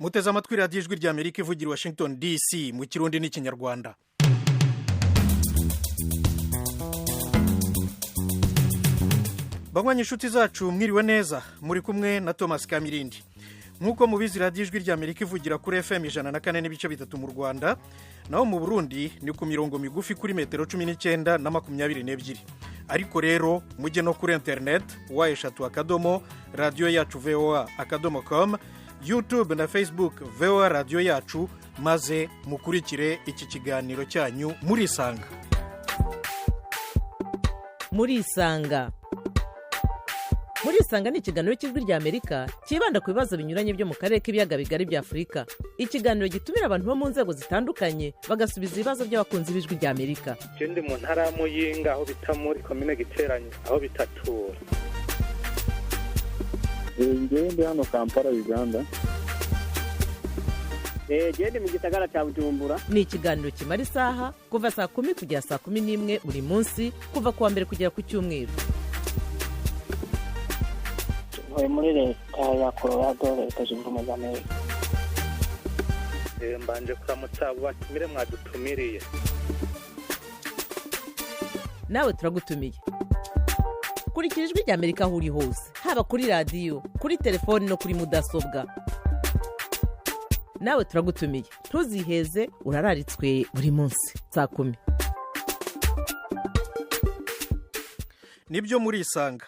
muteze amatwi radiyo ijwi rya Amerika ivugira i Washington DC mu kirundi n'ikinyarwanda. Banywanyi inshuti zacu mwiriwe neza, muri kumwe na Thomas Kamirindi. Nk'uko mubizi radiyo ijwi rya Amerika ivugira kuri FM 104.3 mu Rwanda, naho mu Burundi ni ku mirongo migufi kuri metero 19 na 22. Ariko rero mujye no kuri internet eshatu radio yacu voa.com, YouTube na Facebook VOA radio yacu, maze mukurikire iki kiganiro cyanyu murisanga. Murisanga ni ikiganiro cy'ijwi rya Amerika kibanda ku bibazo binyuranye byo mu karere k'ibiyaga bigari bya Afurika. Ikiganiro gitumira abantu bo mu nzego zitandukanye bagasubiza ibibazo by'abakunzi b'ijwi rya Amerika. Ndi mu ntara ya Muyinga aho bita muri komine Giteranyi aho bitatura. Ndi hano Kampala Uganda. Ndi mu gisagara cya Bujumbura. Ni ikiganiro kimara isaha kuva saa 10 kugera saa 11 buri munsi, kuva kuwa mbere kugera ku cyumweru. Muri leta ya Colorado, leta zunze ubumwe za Amerika. Mbanje kuramutsa abo batumire mwadutumiriye. Nawe turagutumiye. Kurikira ijwi rya Amerika aho uri hose, haba kuri radio, kuri telefone no kuri mudasobwa. Nawe turagutumiye, ntuziheze, urararitswe buri munsi saa 10. Nibyo murisanga.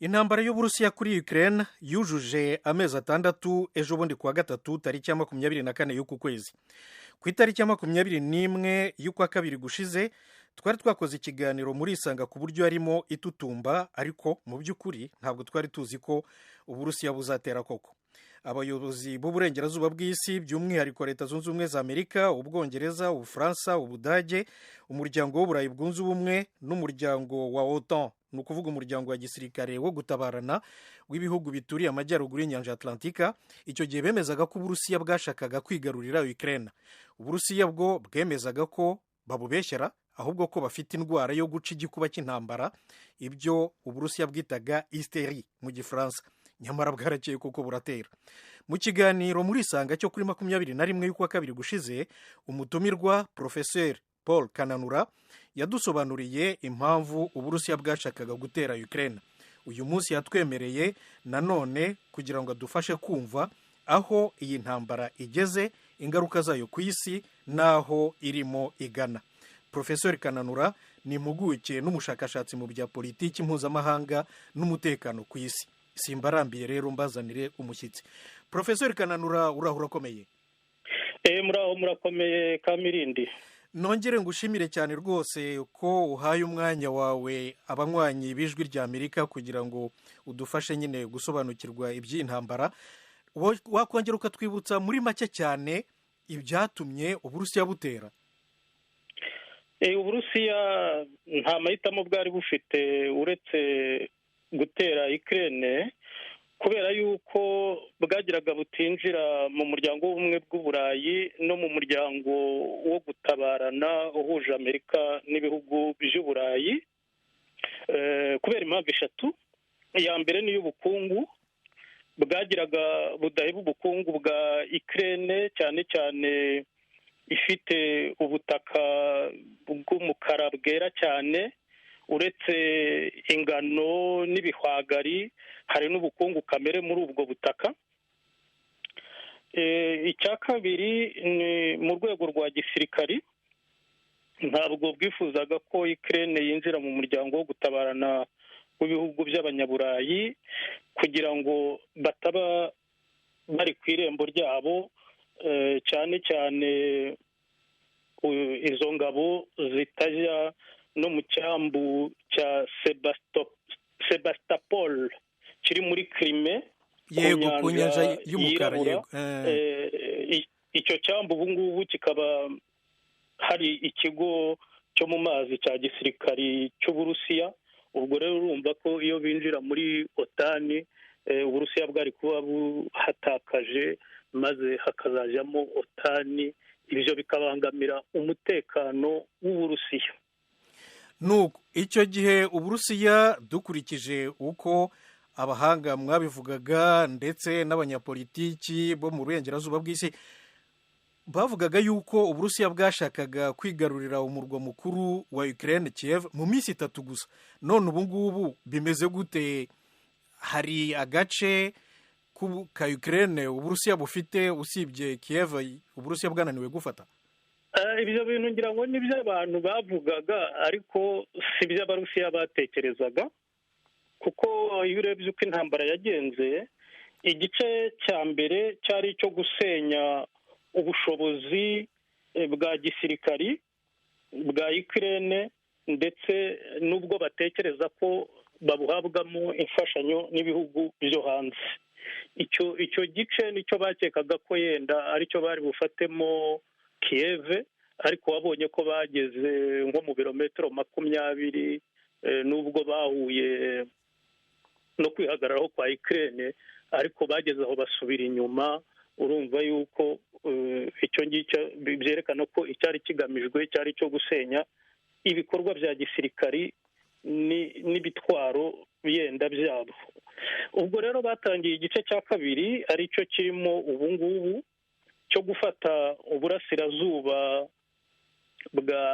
Intambara y'Uburusiya kuri Ukraine yujuje amezi 6 ejo bundi kuwa gatatu tariki ya 24 y'uku kwezi. Ku itariki ya 21 y'ukwa kabiri gushize twari twakoze ikiganiro murisanga ku buryo yarimo itutumba, ariko mu by'ukuri ntabwo twari tuzi ko Uburusiya buzatera koko. Abayobozi b'uburengerazuba bw'isi, by'umwihariko Leta Zunze Ubumwe za Amerika, Ubwongereza, Ubufaransa, Ubudage, umuryango w'Uburayi bwunze ubumwe n'umuryango wa OTAN, ni ukuvuga umuryango wa gisirikare wo gutabarana w'ibihugu bituriye amajyaruguru y'inyanja Atlantika, icyo gihe bemezaga ko Uburusiya bwashakaga kwigarurira Ukraine. Uburusiya bwo bwemezaga ko babubeshyera, ahubwo ko bafite indwara yo guca igikuba cy'intambara, ibyo Uburusiya bwitaga hysterie mu Gifaransa. Nyamara bwarakeye kuko buratera. Mu kiganiro murisanga cyo kuri 21 y'ukwa kabiri gushize, umutumirwa Professeur Paul Kananura yadusobanuriye impamvu Uburusiya bwashakaga gutera Ukraine. Uyu munsi yatwemereye nanone kugira ngo adufashe kumva aho iyi ntambara igeze, ingaruka zayo ku isi naho irimo igana. Professeur Kananura ni impuguke n'umushakashatsi mu bya politiki mpuzamahanga n'umutekano ku isi. Simbarambiye rero mbazanire umushyitsi. Professeur Kananura, urahura komeye. Murakomeye Kamirindi. Nongere ngushimire cyane rwose ko uhaye umwanya wawe abanywanyi b'ijwi rya Amerika kugira ngo udufashe nyine gusobanukirwa iby'intambara. Wakongera ukatwibutsa muri make cyane ibyatumye Uburusiya butera? Uburusiya nta mahitamo bwari bufite uretse gutera Ukraine, kubera yuko bwagiraga butinjira mu muryango w'ubumwe bw'Uburayi no mu muryango wo gutabarana uhuje Amerika n'ibihugu by'Uburayi, kubera impamvu eshatu. Iya mbere ni y'ubukungu. Bwagiraga budaheba ubukungu bwa Ukraine, cyane cyane ifite ubutaka bw'umukara bwera cyane. Uretse ingano n'ibihwagari, hari n'ubukungu kamere muri ubwo butaka. Icya kabiri ni mu rwego rwa gisirikari. Ntabwo bwifuzaga ko Ukraine yinjira mu muryango wo gutabarana w'ibihugu by'abanyaburayi, kugira ngo bataba bari ku irembo ryabo, cyane cyane izo ngabo zitajya no mu cyambu cya Sebastopol kiri muri Crimea, yego ku nyanja y'umukara. Icyo cyambu ubu ngubu kikaba hari ikigo cyo mu mazi cya gisirikari cy'Uburusiya. Ubwo rero urumva ko iyo binjira muri OTAN, Uburusiya bwari kuba buhatakaje, maze hakazajyamo OTAN, ibyo bikabangamira umutekano w'Uburusiya. Nuko icyo gihe Uburusiya dukurikije uko abahanga mwabivugaga ndetse n'abanyapolitiki bo mu burengerazuba bw'isi bavugaga yuko uburusiya bwashakaga kwigarurira umurwa mukuru wa Ukraine Kiev mu minsi 3 gusa. None ubu ngubu bimeze gute? Hari agace ka Ukraine uburusiya bufite usibye Kiev uburusiya bwananiwe gufata? Ibyo bintu ngira ngo nibyo abantu bavugaga, ariko si byo abarusiya batekerezaga, kuko iyo urebye uko intambara yagenze, igice cya mbere cyari icyo gusenya ubushobozi bwa gisirikari bwa Ukraine, ndetse n'ubwo batekereza ko babuhabwamo imfashanyo n'ibihugu byo hanze. Icyo gice nicyo bakekaga ko yenda aricyo bari bufatemo Kiev, ariko wabonye ko bageze nko mu birometero 20, nubwo bahuye no kwihagararaho kwa Ukraine, ariko bageze aho basubira inyuma. Urumva yuko icyo ngicyo byerekana ko icyari kigamijwe cyari cyo gusenya ibikorwa bya gisirikari n'ibitwaro yenda byabo. Ubwo rero batangiye igice cya kabiri aricyo kirimo ubu ngubu cyo gufata uburasirazuba bwa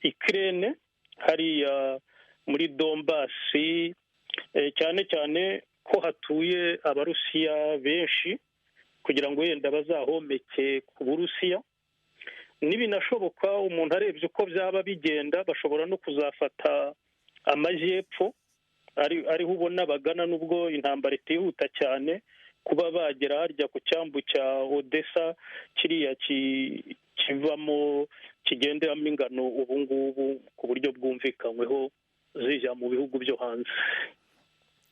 Ukraine hariya muri Donbass, cyane cyane ko hatuye abarusiya benshi, kugira ngo yenda bazahomeke ku Burusiya. Nibinashoboka umuntu arebye uko byaba bigenda, bashobora no kuzafata amajyepfo ariho ubona bagana, nubwo intambara itihuta cyane, kuba bagera harya ku cyambu cya Odessa, kiriya kivamo kigenderamo ingano ubu ngubu ku buryo bwumvikanyweho zijya mu bihugu byo hanze.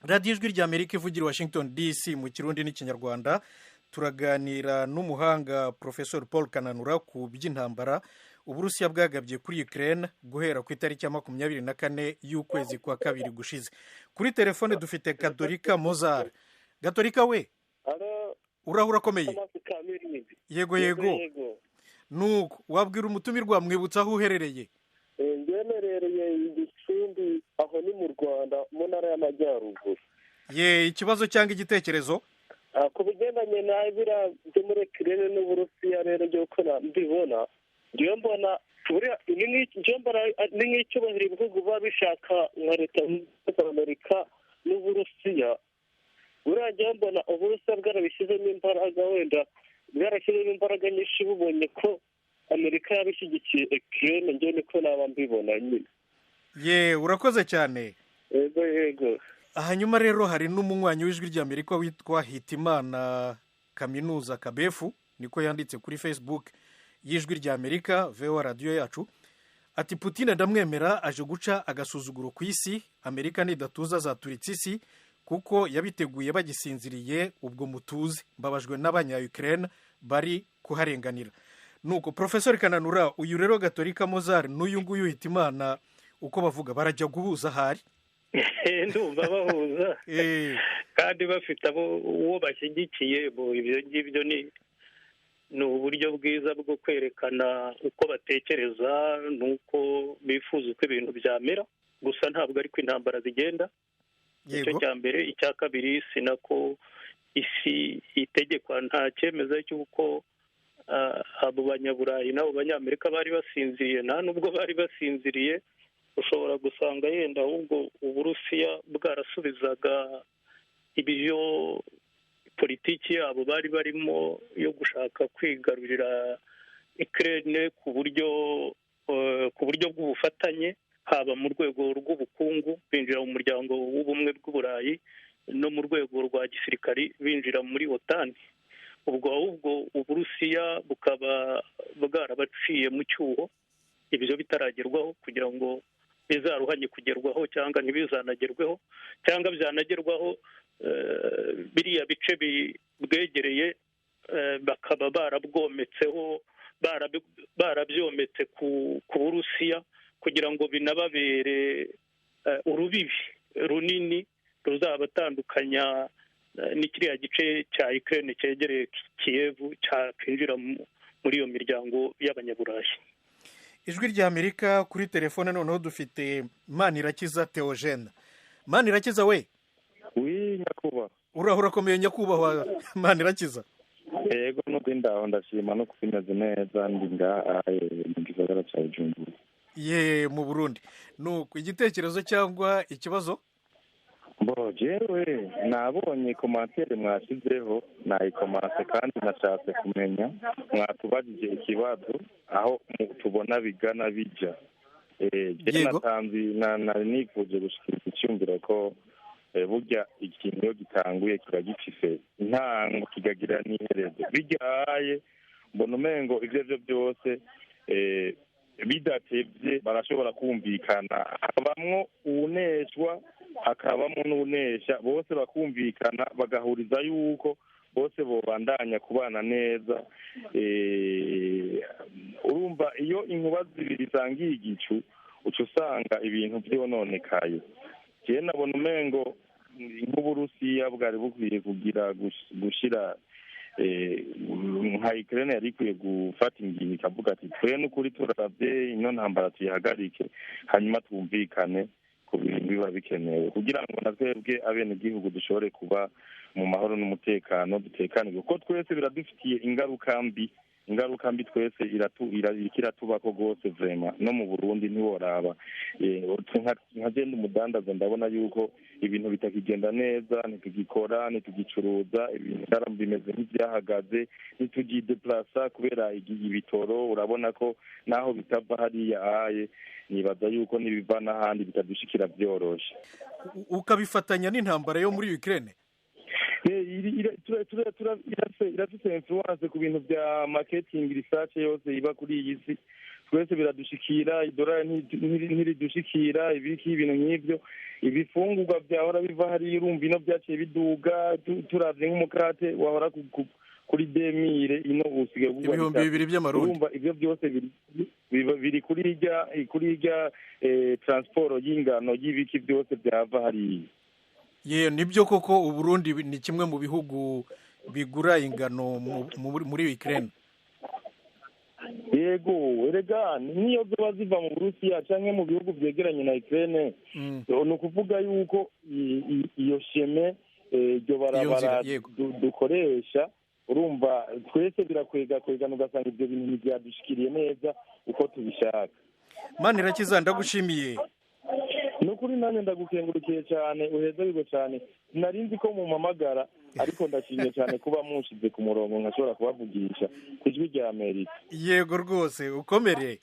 radiyo ijwi rya Amerika ivugira Washington DC mu Kirundi n'Ikinyarwanda. Turaganira n'umuhanga Professor Paul Kananura ku by'intambara Uburusiya bwagabye kuri Ukraine guhera ku itariki ya 24 y'ukwezi kwa kabiri gushize. Kuri telefone dufite Gatolika Mozart. Gatolika we, urahura komeye? Yego yego. Nuko wabwira umutumirwa mwibutsa aho uherereye? Ngemerereye Igicumbi, aho ni mu Rwanda mu ntara y'Amajyaruguru. Ye, ikibazo cyangwa igitekerezo? Ku bigendanye na biriya byo muri Ukraine n'Uburusiya rero byo gukora mbibona, ngiye mbona ni nk'icyubahiro ibihugu biba bishaka nka leta y'Amerika n'Uburusiya. Buriya ngiye mbona Uburusiya bwarabishyizemo imbaraga, wenda bwarashyizemo imbaraga nyinshi bubonye ko Amerika yabishyigikiye Ukraine. Ngiye niko naba mbibona nyine. Ye, urakoze cyane. Yego yego. Hanyuma rero hari n'umunywanyi w'ijwi ry'Amerika witwa Hitimana Kaminuza Kabefu, niko yanditse kuri Facebook y'ijwi ry'Amerika VOA radio yacu, ati Putin ndamwemera aje guca agasuzuguro ku isi, Amerika nidatuza zaturitse isi kuko yabiteguye bagisinziriye, ubwo mutuze mbabajwe n'abanya Ukraine bari kuharenganira. Nuko Professor Kananura, uyu rero Gatolika Mozart n'uyu nguyu Hitimana uko bavuga barajya guhuza hari? Ndumva bahuza kandi bafite uwo bashyigikiye. Ibyo ngibyo ni uburyo bwiza bwo kwerekana uko batekereza n'uko bifuza uko ibintu byamera, gusa ntabwo ariko intambara zigenda. Icyo cya mbere. Icya kabiri, sinako isi itegekwa, nta cyemeza cy'uko abo banyaburayi n'abo banyamerika bari basinziriye. Nta nubwo bari basinziriye, ushobora gusanga yenda ahubwo Uburusiya bwarasubizaga ibyo politiki yabo bari barimo yo gushaka kwigarurira Ukraine ku buryo bw'ubufatanye, haba mu rwego rw'ubukungu binjira mu muryango w'ubumwe bw'uburayi, no mu rwego rwa gisirikari binjira muri OTAN. Ubwo ahubwo Uburusiya bukaba bwarabaciye mu cyuho ibyo bitaragerwaho, kugira ngo bizaruhanye kugerwaho cyangwa ntibizanagerweho, cyangwa byanagerwaho biriya bice bwegereye bakaba barabwometseho, barabyometse ku Burusiya, kugira ngo binababere urubibi runini ruzabatandukanya n'ikiriya gice cya Ukraine cyegereye Kiev, cyakwinjira muri iyo miryango y'abanyaburayi. Ijwi ry'Amerika kuri telefone noneho dufite Manirakiza Theogene. Manirakiza we, nyakubahwa. urakomeye nyakubahwa Manirakiza. Yego nuko ndaho ndashima no kubimeze neza ndi ngaha mu gisagara cya Bujumbura. Ye mu Burundi. Nuko igitekerezo cyangwa ikibazo? Jewe nabonye komantere mwashyizeho nayikomase kandi nashatse kumenya mwatubajije ikibazo aho tubona bigana bijya. Nari nifuje gushikiriza icyumviro ko burya ikintu iyo gitanguye kiba gifise intango kigagira n'iherezo bijyaye mbona umengo ibyo byose bidatevye barashobora kumvikana habamwo uwuneshwa hakabamo n'unesha bose bakumvikana bagahuriza yuko bose bobandanya kubana neza. Urumva iyo inkuba zibiri zangiye igicu uca usanga ibintu byononekaye. Je nabona umengo nk'Uburusiya bwari bukwiye kugira gushira nka Ukraine yari ikwiye gufata ingingo ikavuga ati twe n'ukuri turavye ino ntambara tuyihagarike hanyuma twumvikane ku bintu biba bikenewe kugira ngo natwebwe abenegihugu dushobore kuba mu mahoro n'umutekano dutekanirwe kuko twese biradufitiye ingaruka mbi twese iratubako rwose vrema no mu Burundi ntiworaba. Nka genda umudandaza ndabona yuko ibintu bitakigenda neza, ntitugikora ntitugicuruza, ibintu bimeze nk'ibyahagaze, ntitugideplasa kubera ibitoro. Urabona ko naho bitava hariya aye nibaza yuko nibiva n'ahandi bitadushikira byoroshe. Ukabifatanya n'intambara yo muri Ukraine? Irafise influence ku bintu bya marketing research yose iba kuri iyi si. Twese biradushikira, idolari ntiridushikira, ibiki ibintu nk'ibyo. Ibifungurwa byahora biva hariya urumva ino byaciye biduga, turavye nk'umukate wahora kuri 2000 ino usigaye ibihumbi 2 by'amarundi. Urumva ibyo byose biri kuri irya transport y'ingano y'ibiki byose byava hariya. Nibyo koko Uburundi ni kimwe mu bihugu bigura ingano muri Ukraine. Yego erega niyo ziba ziva mu Burusiya canke mu bihugu byegeranye na Ukraine no kuvuga yuko iyo sheme ryo barabara dukoresha urumva twese birakwegana ugasanga ibyo bintu byadushikiriye neza uko tubishaka. Manirakiza ndagushimiye. Nukuri nanjye ndagukengurukiye cyane uheza bigo cyane narinzi ko mu mamagara ariko ndashimye cyane kuba mushize ku murongo nkashobora kubavugisha kujwi rya Amerika. Yego rwose ukomere.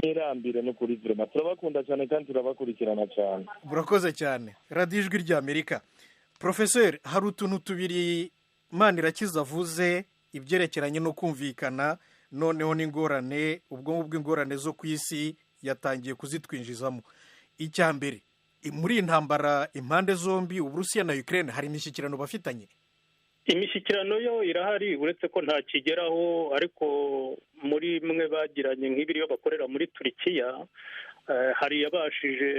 Nirambire no kuri vrema turabakunda cyane kandi turabakurikirana cyane. Burakoze cyane. Radio Ijwi rya Amerika. Professeur, hari utuntu tubiri Manirakiza avuze ibyerekeranye no kumvikana noneho n'ingorane ubwo bw'ingorane zo ku isi yatangiye kuzitwinjizamo. Icyambere muri intambara impande zombi Uburusiya na Ukraine hari imishyikirano bafitanye? Imishyikirano yo irahari uretse ko nta kigeraho ariko muri mwe bagiranye nk'ibiri yo bakorera muri Turkiya hari yabashije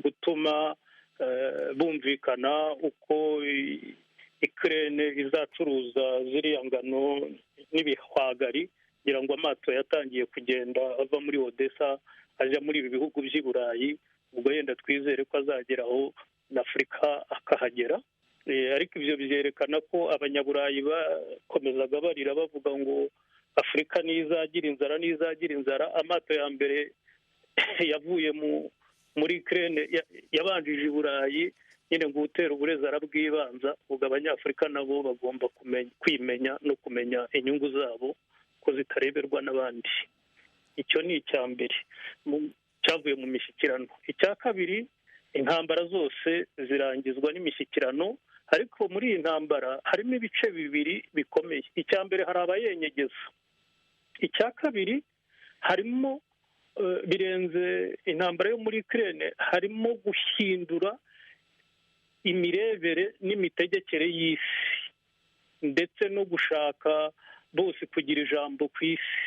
gutuma bumvikana uko Ukraine izacuruza ziriya ngano n'ibihwagari kugira ngo amato yatangiye kugenda ava muri Odessa aja muri ibi bihugu by'i Burayi. Ubwo yenda twizere ko azageraho na Afurika akahagera. Ariko ibyo byerekana ko abanyaburayi bakomezaga barira bavuga ngo Afurika nizagira inzara. Amato ya mbere yavuye muri Ukraine yabanjije i Burayi nyine ngo utera uburezi arabwibanza. Ubwo abanyafurika nabo bagomba kwimenya no kumenya inyungu zabo ko zitareberwa n'abandi. Icyo ni icya mbere cyavuye mu mishyikirano. Icya kabiri, intambara zose zirangizwa n'imishyikirano, ariko muri iyi ntambara harimo ibice bibiri bikomeye. Icya mbere hari abayenyegeza. Icya kabiri harimo birenze intambara yo muri Ukraine, harimo guhindura imirebere n'imitegekere y'isi ndetse no gushaka bose kugira ijambo ku isi.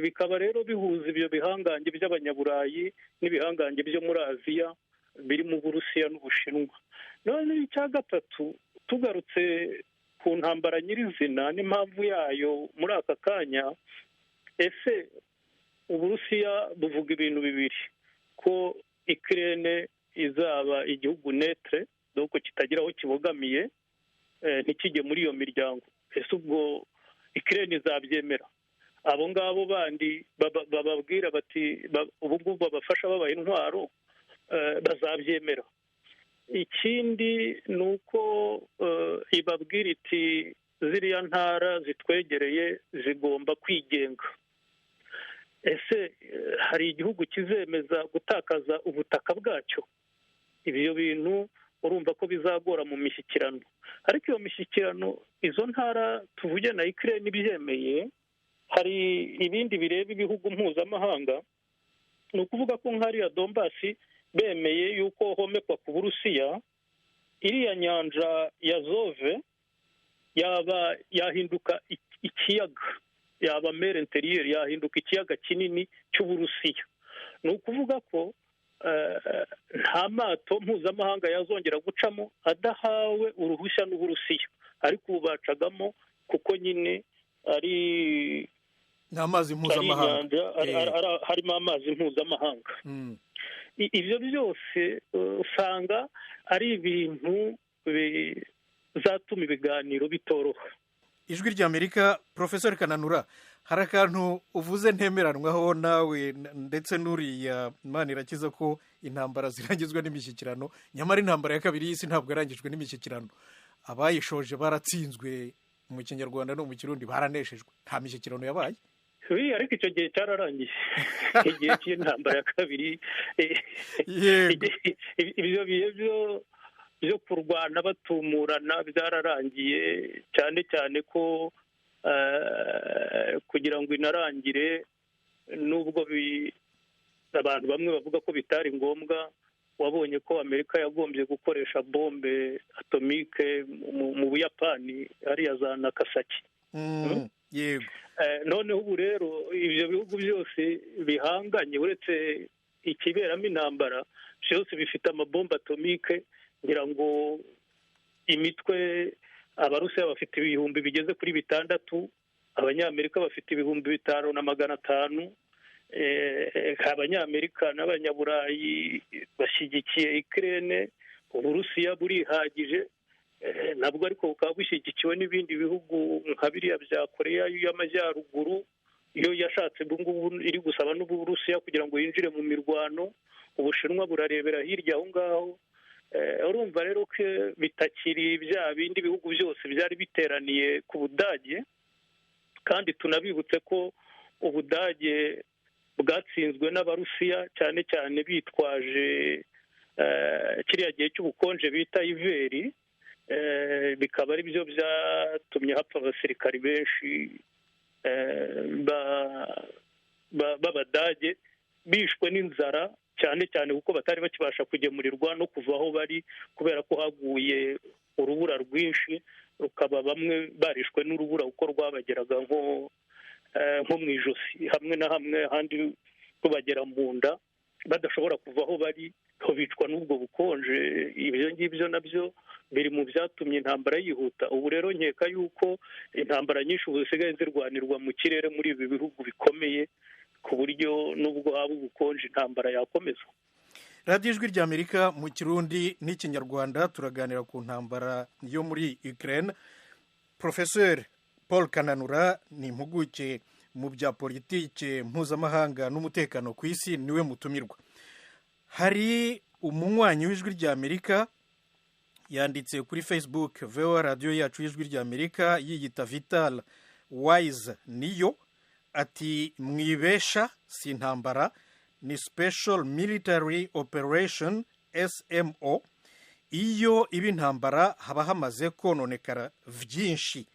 Bikaba rero bihuza ibyo bihangange by'abanyaburayi n'ibihangange byo muri Aziya biri mu Burusiya n'Ubushinwa. None icya gatatu, tugarutse ku ntambara nyirizina n'impamvu yayo muri aka kanya, ese Uburusiya buvuga ibintu bibiri, ko Ukraine izaba igihugu netre doko kitagira aho kibogamiye ntikijye muri iyo miryango. Ese ubwo Ukraine izabyemera? Abo ngabo bandi bababwira bati ubu ngubu babafasha babaha intwaro bazabyemera? Ikindi ni uko ibabwira iti ziriya ntara zitwegereye zigomba kwigenga. Ese hari igihugu kizemeza gutakaza ubutaka bwacyo? Ibyo bintu urumva ko bizagora mu mishyikirano. Ariko iyo mishyikirano, izo ntara tuvuge na Ukraine ibyemeye, hari ibindi bireba ibihugu mpuzamahanga. Ni ukuvuga ko nk'ariya Donbasi bemeye yuko homekwa ku Burusiya, iriya nyanja ya Zove yahinduka ikiyaga, yaba mere interieur, yahinduka ikiyaga kinini cy'Uburusiya. Ni ukuvuga ko nta mato mpuzamahanga yazongera gucamo adahawe uruhushya n'Uburusiya, ariko ubu bacagamo kuko nyine ari n'amazi mpuzamahanga, harimo amazi mpuzamahanga. Ibyo byose usanga ari ibintu bizatuma ibiganiro bitoroha. Ijwi ry'Amerika, Profesor Kananura, hari akantu uvuze ntemeranwaho nawe ndetse n'uriya Manirakiza ko intambara zirangizwa n'imishyikirano, nyamara intambara ya kabiri y'isi ntabwo yarangijwe n'imishyikirano. Abayishoje baratsinzwe, mu Kinyarwanda no mu Kirundi baraneshejwe, nta mishyikirano yabaye. Ariko icyo gihe cyararangiye, igihe cy'intambara ya kabiri. Ibyo bihe byo kurwana batumurana byararangiye, cyane cyane ko kugira ngo inarangire, nubwo abantu bamwe bavuga ko bitari ngombwa, wabonye ko Amerika yagombye gukoresha bombe atomike mu Buyapani, hariya za Nagasaki. Yego. Noneho ubu rero ibyo bihugu byose bihanganye, uretse ikiberamo intambara, byose bifite amabombe atomike. Ngira ngo imitwe, Abarusiya bafite ibihumbi bigeze kuri 6, Abanyamerika bafite ibihumbi 5,500, Abanyamerika n'Abanyaburayi bashyigikiye Ukraine, Uburusiya burihagije nabwo, ariko bukaba bushyigikiwe n'ibindi bihugu nka biriya bya Koreya y'Amajyaruguru, iyo yashatse ngubu iri gusaba n'Uburusiya kugira ngo yinjire mu mirwano. Ubushinwa burarebera hirya aho ngaho. Urumva rero ko bitakiri bya bindi bihugu byose byari biteraniye ku Budage, kandi tunabibutse ko Ubudage bwatsinzwe n'Abarusiya cyane cyane bitwaje kiriya gihe cy'ubukonje bita iveri, bikaba ari byo byatumye hapfa abasirikari benshi b'Abadage, bishwe n'inzara cyane cyane kuko batari bakibasha kugemurirwa no kuva aho bari, kubera ko haguye urubura rwinshi, rukaba bamwe barishwe n'urubura kuko rwabageraga nko mu ijosi, hamwe na hamwe ahandi rubagera mu nda, badashobora kuva aho bari, bicwa n'ubwo bukonje. Ibyo ngibyo nabyo biri mu byatumye intambara yihuta. Ubu rero nkeka yuko intambara nyinshi ubu zisigaye zirwanirwa mu kirere muri ibi bihugu bikomeye, ku buryo nubwo haba ubukonje intambara yakomeza. Radiyo Ijwi ry'Amerika mu Kirundi n'Ikinyarwanda, turaganira ku ntambara yo muri Ukraine. Profesor Paul Kananura ni impuguke mu bya politike mpuzamahanga n'umutekano ku isi, niwe mutumirwa. Hari umunywanyi w'Ijwi ry'Amerika yanditse kuri Facebook, VOA radiyo yacu y'Ijwi ry'Amerika, yiyita Vital Wise niyo, ati mwibesha si intambara, ni Special Military Operation SMO. Iyo iba intambara haba hamaze kononekara byinshi.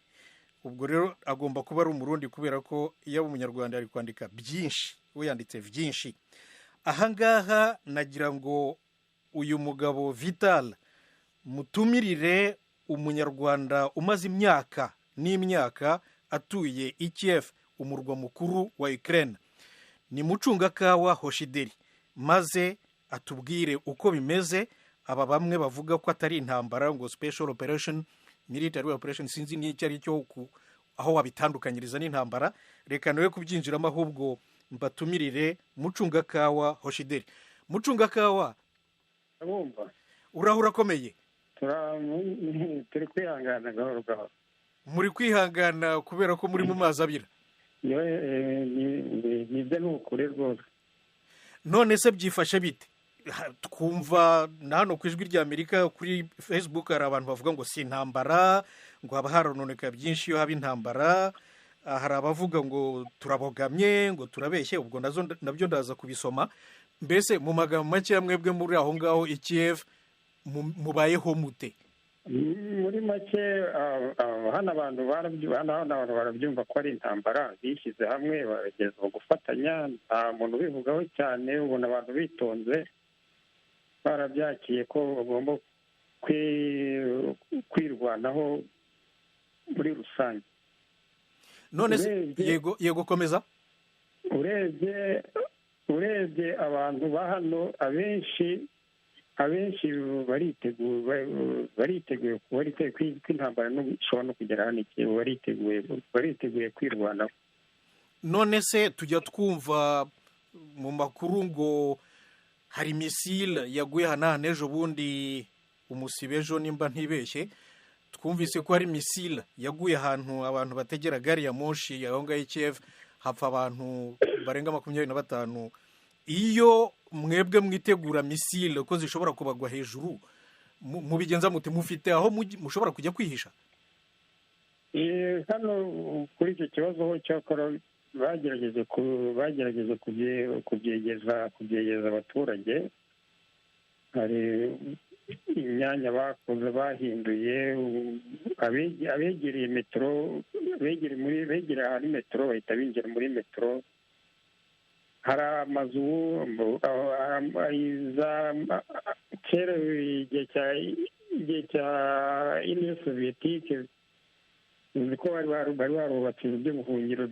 Ubwo rero agomba kuba ari Umurundi, kubera ko iyo Umunyarwanda ari kwandika byinshi, we yanditse byinshi. Ahangaha nagira ngo uyu mugabo Vital mutumirire Umunyarwanda umaze imyaka n'imyaka atuye i Kiev, umurwa mukuru wa Ukraine, ni Mucungakawa Hoshideri, maze atubwire uko bimeze. Aba bamwe bavuga ko atari intambara, ngo special operation, military operation, sinzi n'icyo ari cyo, aho wabitandukanyiriza n'intambara. Reka nawe kubyinjiramo, ahubwo mbatumirire Mucungakawa Hoshideri. Mucungakawa, urahura akomeye? turi kwihangana gahoro gahoro. muri kwihangana kubera ko muri mu mazi abira. Nibyo ni ukuri rwose. none se byifashe bite? twumva na hano ku ijwi ry'Amerika kuri Facebook hari abantu bavuga ngo si intambara, ngo haba harononeka byinshi iyo haba intambara. Hari abavuga ngo turabogamye, ngo turabeshye. Ubwo nabyo ndaza kubisoma. Mbese mu magambo make mwebwe muri aho ngaho i Kiev mubayeho mute? Muri make hano abantu barabyumva ko ari intambara, bishyize hamwe bageza gufatanya, nta muntu ubivugaho cyane. Ubona abantu bitonze barabyakiye ko bagomba kwirwanaho muri rusange. none se yego komeza. urebye abantu ba hano abenshi bariteguye ko intambara ishobora no kugera hano ikigo, bariteguye kwirwanaho. none se tujya twumva mu makuru ngo hari misile yaguye hano ejo bundi umusibe ejo nimba ntibeshye, twumvise ko hari misile yaguye ahantu abantu bategera gari ya moshi aho ngaho i Kiev, hapfa abantu barenga 25. iyo mwebwe mwitegura misile ko zishobora kubagwa hejuru, mubigenza mute? mufite aho mushobora kujya kwihisha? hano kuri icyo kibazo ho cyakora bagerageje kubyegeza abaturage. hari imyanya bakoze bahinduye, abegereye metero, begereye ahari metero bahita binjira muri metero. hari amazu kera igihe cya Union Soviétique uzi ko bari barubatse inzu by'ubuhungiro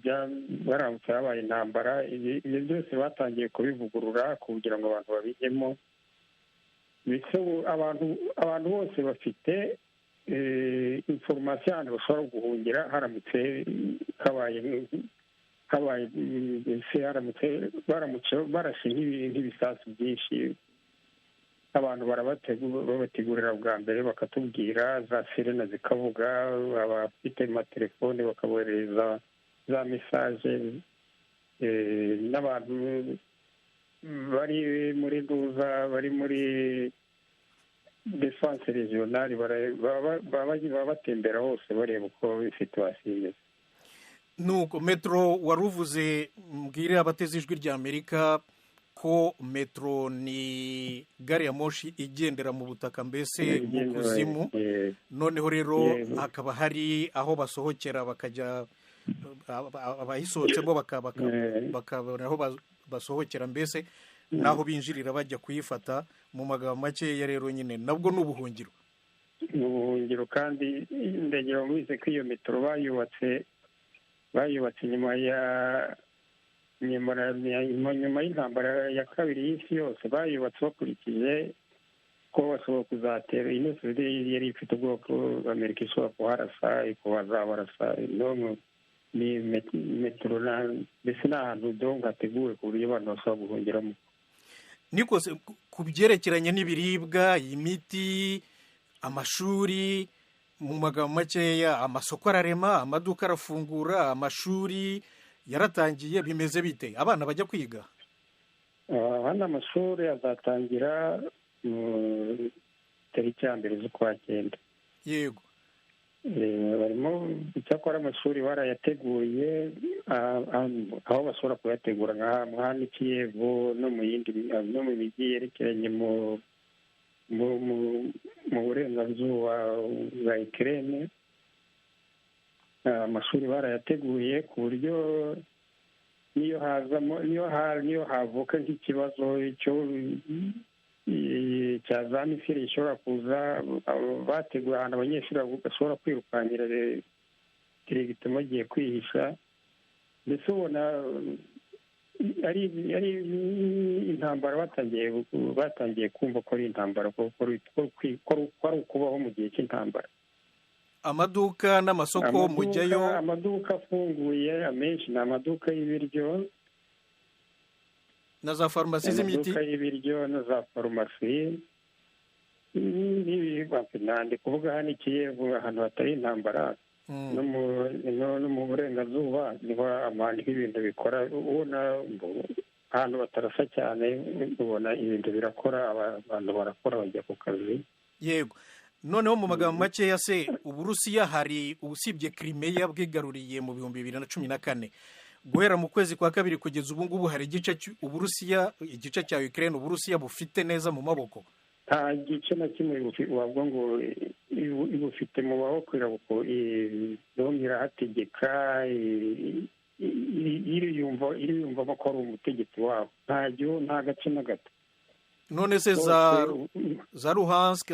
baramutse habaye intambara. ibyo byose batangiye kubivugurura kugira ngo abantu babijyemo. abantu bose bafite information ahantu bashobora guhungira haramutse baramutse barashe nk'ibisasu byinshi. abantu babategurira bwa mbere bakatubwira, za sirena zikavuga, abafite amatelefone bakabohereza za mesaje. n'abantu bari muri duza, bari muri defense regionale baba batembera hose bareba uko situasiyo imeze. nuko metro wari uvuze, mbwire abateze ijwi ry'Amerika ko metro ni gari ya moshi igendera mu butaka, mbese mu kuzimu. noneho rero hakaba hari aho basohokera bakajya, abayisohotsemo bakabona aho basohokera, mbese naho binjirira bajya kuyifata. mu magambo makeya rero nyine nabwo ni ubuhungiro. ni ubuhungiro kandi ndagira ngo bize ko iyo metro bayubatse nyuma y'intambara ya kabiri y'isi yose. bayubatse bakurikije ko bashobora kuzatera. Union Soviétique yari ifite ubwoko Amerika ishobora kuharasa, bazabarasa. ni metro mbese ni ahantu hateguwe ku buryo abantu bashobora guhungiramo. nikose ku byerekeranye n'ibiribwa, imiti, amashuri, mu magambo makeya, amasoko ararema, amaduka arafungura, amashuri yaratangiye, bimeze bite? abana bajya kwiga? hano amashuri azatangira tariki ya 1 z'ukwa 9. yego. barimo icyakora amashuri barayateguye, aho bashobora kuyategura nka hano i Kiev no mu mijyi yerekeranye mu burengerazuba bwa Ukraine. amashuri barayateguye ku buryo niyo havuka nk'ikibazo cya za misiri ishobora kuza, bateguye ahantu abanyeshuri bashobora kwirukankira diregitema bagiye kwihisha. mbese ubona ari intambara batangiye kumva ko ari intambara, ko ari ukubaho mu gihe cy'intambara. amaduka n'amasoko mujyayo? amaduka afunguye amenshi ni amaduka y'ibiryo na za farumasi z'imiti. amaduka y'ibiryo na za farumasi ndi kuvuga hano i Kiyevu ahantu hatari intambara no mu burengerazuba niho ibintu bikora, ubona ahantu batarasa cyane ubona ibintu birakora, abantu barakora bajya ku kazi. Yego, noneho mu magambo makeya se Uburusiya hari usibye Crimea bwigaruriye mu 2014 guhera mu kwezi kwa kabiri kugeza ubu ngubu hari igice igice cya Ukraine Uburusiya bufite neza mu maboko? Nta gice na kimwe wavuga ngo ibufite mu maboko, irahategeka, iriyumvamo ko ari umutegetsi wabo, nta gace na gato. None se za Luhansk,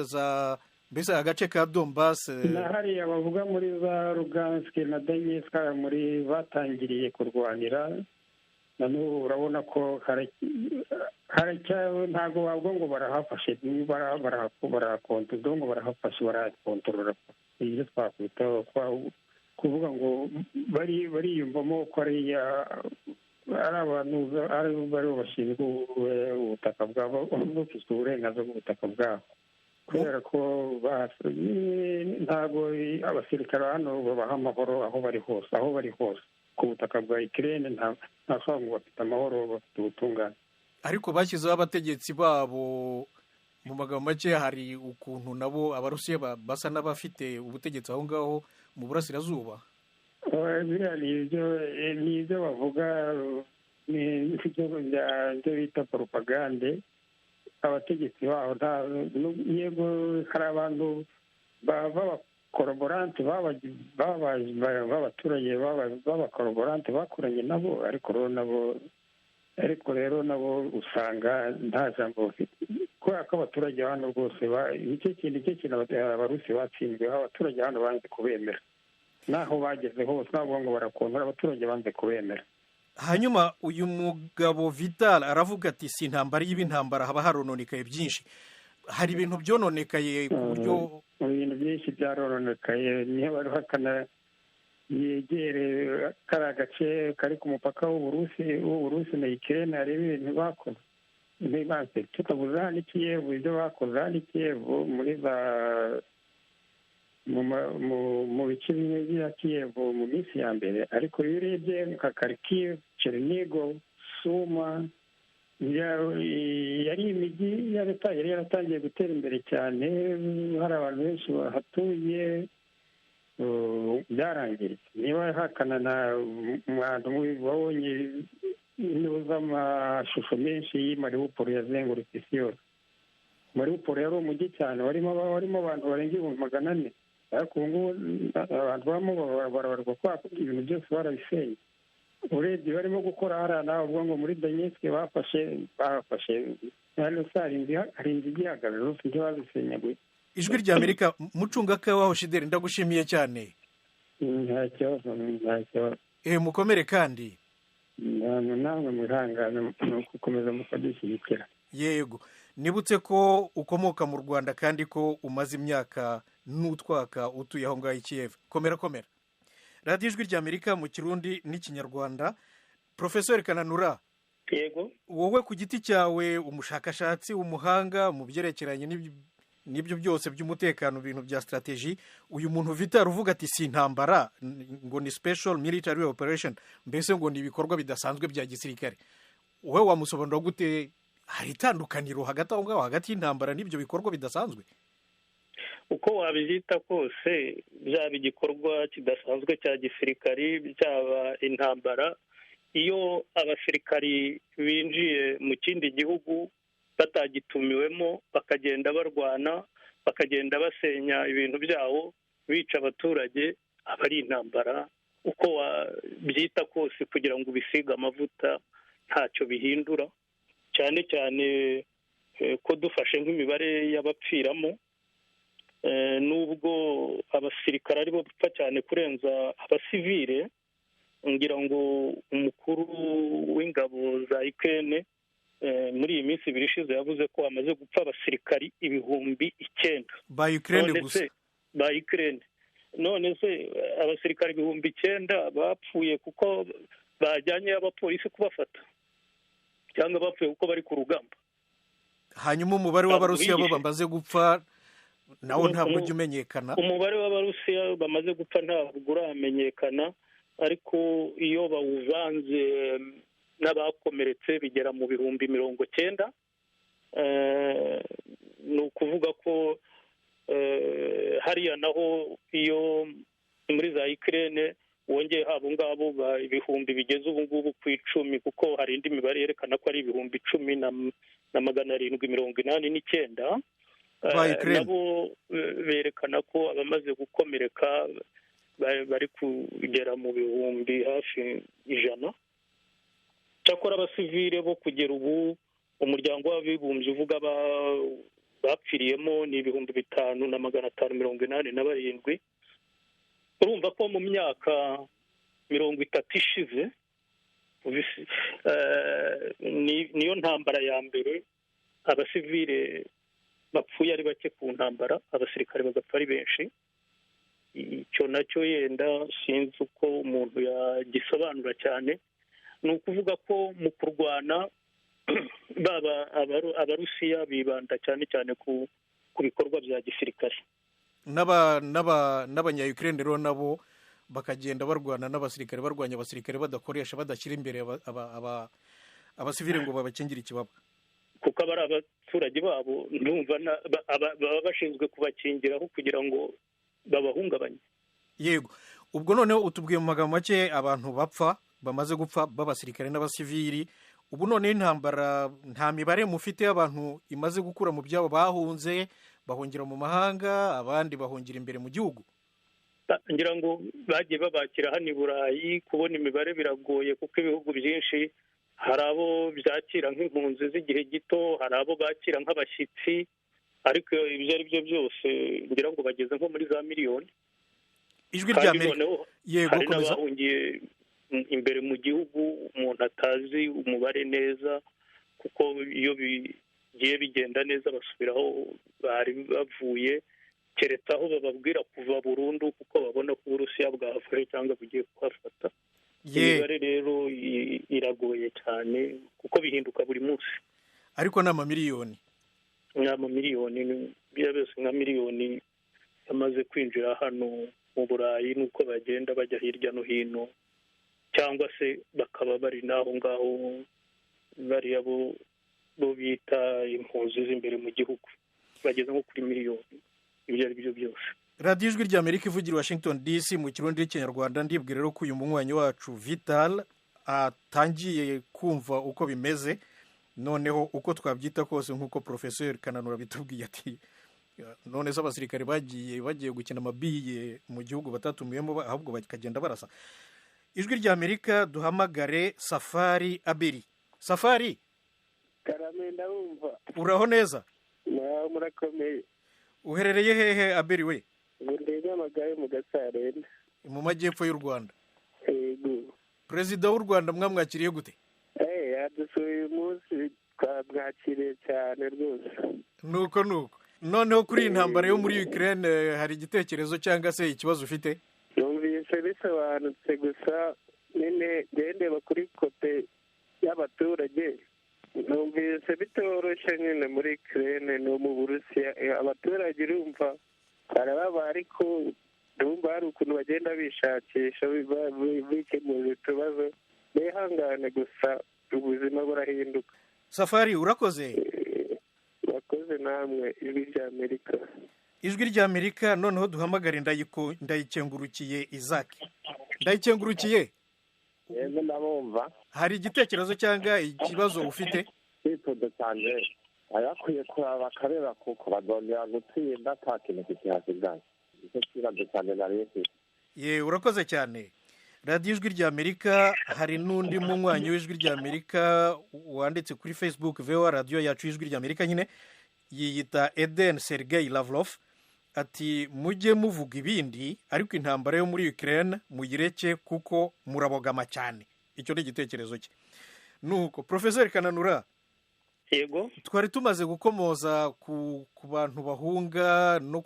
mbese agace ka Donbass na hariya bavuga muri za Lugansk na Donetsk muri batangiriye kurwanira, na n'ubu urabona ko haracyawe, ntabwo wavuga ngo barahafashe, barahakontorora. Ibyo twakwita kuvuga ngo bariyumvamo ko ari abantu bariho bashinzwe ubutaka bwabo, bafite uburenganzira bw'ubutaka bwabo, kubera ko ntabwo abasirikare hano babaha amahoro aho bari hose ku butaka bwa Ukraine. ntabwo ngo bafite amahoro, bafite ubutungane. Ariko bashyizeho abategetsi babo, mu magambo make hari ukuntu nabo Abarusiya basa n'abafite ubutegetsi aho ngaho mu burasirazuba. Biriya ni ibyo bavuga, ni ibyo bita propagande. Abategetsi baho yego hari abantu b'abakoroborante b'abaturage b'abakoroborante bakoranye nabo, ariko rero nabo usanga nta jambo bafite, kubera ko abaturage hano rwose nicyo kintu Abarusi batsinzweho. Abaturage hano banze kubemera, naho bageze hose ntabwo ngo barakontora, abaturage banze kubemera. Hanyuma uyu mugabo Vital aravuga ati si intambara y'ibintambara, haba harononekaye byinshi. Hari ibintu byononekaye ku buryo ibintu byinshi byarononekaye. Niyo baruhakana yegere kari agace kari ku mupaka w'Uburusi na Ukraine, hari ibintu bakoze ntibanse tutavuze hano i Kiyevu, ibyo bakoze hano i Kiyevu mu bice bimwe bya Kiyevu mu minsi ya mbere, ariko iyo urebye nka Kharkiv, Chernihiv, Suma, yari imijyi yari yaratangiye gutera imbere cyane, hari abantu benshi bahatuye, byarangiritse. Niba hakana na umwanda wabonye z'amashusho menshi y'i Mariupol yazengurutse isi yose. Mariupol yari umujyi cyane, warimo abantu barenga 400, ariko ubu ngubu abantu barimo barabarwa kwa ibintu byose barabisenye. Urebye barimo gukora hariya nawe uvuga ngo muri Donetsk bafashe hari inzu igihagaze zose ntibazisenyaguye. Ijwi rya Amerika, mucungakawaho Shideri, ndagushimiye cyane. Nta kibazo. Mukomere kandi namwe mwihangane gukomeza mukadushyigikira. Yego, nibutse ko ukomoka mu Rwanda kandi ko umaze imyaka n'utwaka utuye aho ngaho i Kiev. Komera. Radiyo Ijwi rya Amerika mu Kirundi n'Ikinyarwanda. Professor Kananura, yego, wowe ku giti cyawe umushakashatsi, umuhanga mu byerekeranye n'ibyo byose by'umutekano, ibintu bya strategy, uyu muntu Vital uvuga ati si intambara, ngo ni special military operation, mbese ngo ni ibikorwa bidasanzwe bya gisirikare, wowe wamusobanura gute? Hari itandukaniro hagati aho ngaho, hagati y'intambara n'ibyo bikorwa bidasanzwe? Uko wabyita kose, byaba igikorwa kidasanzwe cya gisirikari, byaba intambara, iyo abasirikari binjiye mu kindi gihugu batagitumiwemo, bakagenda barwana, bakagenda basenya ibintu byabo, bica abaturage, aba ari intambara. Uko wabyita kose, kugira ngo ubisige amavuta ntacyo bihindura, cyane cyane ko dufashe nk'imibare y'abapfiramo, nubwo abasirikare aribo bapfa cyane kurenza abasivile, ngira ngo umukuru w'ingabo za Ukraine muri iyi minsi ibiri ishize yavuze ko hamaze gupfa abasirikari 9,000 ba Ukraine gusa. Ba Ukraine. None se abasirikari 9,000 bapfuye kuko bajyanye abapolisi kubafata, cyangwa bapfuye kuko bari ku rugamba? Hanyuma umubare w'Abarusiya bo bamaze gupfa nawo ntabwo ujya umenyekana. umubare w'abarusiya bamaze gupfa ntabwo uramenyekana, ariko iyo bawuvanze n'abakomeretse bigera mu bihumbi 90. Ni ukuvuga ko hariya naho iyo muri za Ukraine wongeye habo ngabo ibihumbi bigeze ubu ngubu ku 10, kuko hari indi mibare yerekana ko ari ibihumbi 10,789. Nabo berekana ko abamaze gukomereka bari kugera mu bihumbi hafi 100. Cyakora abasivile bo kugera ubu umuryango w'abibumbye uvuga bapfiriyemo ni 5,587. urumva ko mu myaka 30 ishize niyo ntambara ya mbere abasivile bapfuye ari bake ku ntambara, abasirikare bagapfa ari benshi. Icyo nacyo yenda sinzi uko umuntu yagisobanura cyane. Ni ukuvuga ko mu kurwana baba abarusiya bibanda cyane cyane ku bikorwa bya gisirikare, n'abanya-Ukraine rero nabo bakagenda barwana n'abasirikare, barwanya abasirikare badashyira imbere abasivile ngo babakingire ikibaba, kuko aba ari abaturage babo. ndumva baba bashinzwe kubakingiraho kugira ngo babahungabanye. Yego, ubwo noneho utubwiye mu magambo make abantu bamaze gupfa b'abasirikare n'abasivili. Ubu noneho intambara nta mibare mufite y'abantu imaze gukura mu byabo, bahunze bahungira mu mahanga, abandi bahungira imbere mu gihugu? ngira ngo bagiye babakira hano i Burayi. Kubona imibare biragoye kuko ibihugu byinshi hari abo byakira nk'impunzi z'igihe gito, hari abo bakira nk'abashyitsi, ariko ibyo ari byo byose ngira ngo bageze nko muri za miliyoni. Ijwi rya Amerika. Yego, hari n'abahungiye imbere mu gihugu umuntu atazi umubare neza, kuko iyo bigiye bigenda neza basubiraho bari bavuye, keretse aho bababwira kuva burundu kuko babona ko Uburusiya bwahafashe cyangwa bugiye kuhafata. Imibare rero iragoye cyane kuko bihinduka buri munsi, ariko ni amamiliyoni. Byabese nka miliyoni yamaze kwinjira hano mu Burayi, nuko bagenda bajya hirya no hino, cyangwa se bakaba bari n'aho ngaho bariya bo bita impunzi z'imbere mu gihugu, bageze nko kuri miliyoni. Ibyo ari byo byose. radiyo ijwi rya Amerika ivugira Washington DC mu kirundi n'ikinyarwanda. ndibwira rero ko uyu munywanyi wacu Vital atangiye kumva uko bimeze, noneho uko twabyita kose nk'uko Professeur Kananura bitubwiye ati none se abasirikare bagiye gukina amabiye mu gihugu batatumiyemo, ahubwo bakagenda barasa. Ijwi rya Amerika duhamagare Safari Aberi. Safari, karame ndabumva. uraho neza? Murakomeye. Uherereye hehe Aberi we? Ndege amagaye mu Gasarenda, mu majyepfo y'u Rwanda. yego. Perezida w'u Rwanda mwamwakiriye gute? Yadusuye uyu munsi, twamwakiriye cyane rwose. Nuko noneho kuri iyi ntambara yo muri Ukraine hari igitekerezo cyangwa se ikibazo ufite? Numvise bisobanutse, gusa nyine ndeba kuri kote y'abaturage, numvise bitoroshye nyine muri Ukraine no mu Burusiya. Abaturage urumva barababa, ariko ndumva hari ukuntu bagenda bishakisha bikemura utubazo. Bihangane gusa ubuzima burahinduka. Safari, urakoze. Urakoze namwe ijwi rya Amerika. Ijwi rya Amerika. Noneho duhamagare Ndayikengurukiye Isaac. Ndayikengurukiye, yego ndabumva. hari igitekerezo cyangwa ikibazo ufite? Kwifuza cyane ayakwiye kuraba bakareba kuko bazongera gutsinda nta kintu kikihasigaye. Icyo kibazo cyane nari mfite. Urakoze cyane. radiyo ijwi rya Amerika. Hari n'undi munywanyi w'ijwi rya Amerika wanditse kuri Facebook VOA radiyo yacu y'ijwi rya Amerika, nyine yiyita Eden Sergei Lavrov, ati mujye muvuga ibindi ariko intambara yo muri Ukraine muyireke kuko murabogama cyane. Icyo ni igitekerezo cye. Nuko Professeur Kananura, yego, twari tumaze gukomoza ku bantu bahunga no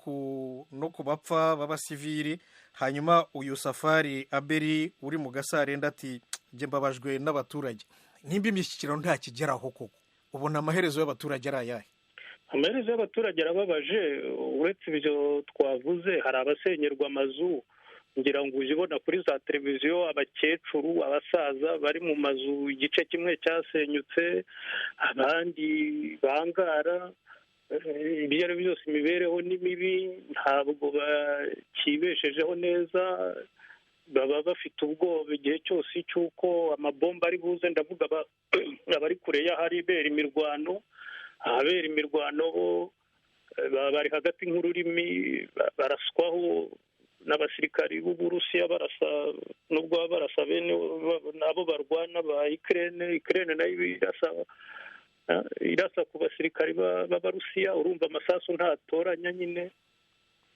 ku bapfa b'abasivili, hanyuma uyu Safari Aberi uri mu Gasarenda ati njye mbabajwe n'abaturage. Nimba imishyikirano nta kigeraho koko, ubona amaherezo y'abaturage ari ayahe? amaherezo y'abaturage arababaje. Uretse ibyo twavuze, hari abasenyerwa amazu, ngira ngo ujye ubona kuri za televiziyo abakecuru, abasaza bari mu mazu igice kimwe cyasenyutse, abandi bangara. Ibyo ari byo byose imibereho ni mibi, ntabwo bakibeshejeho neza, baba bafite ubwoba igihe cyose cy'uko amabomba ari buze. Ndavuga abari kure y'ahari ibera imirwano, ahabera imirwano bo bari hagati nk'ururimi, baraswaho n'abasirikari b'Uburusiya, barasa nubwo baba barasa bene nabo barwana ba Ukraine nayo irasa ku basirikari b'Abarusiya. Urumva amasasu ntatoranya nyine.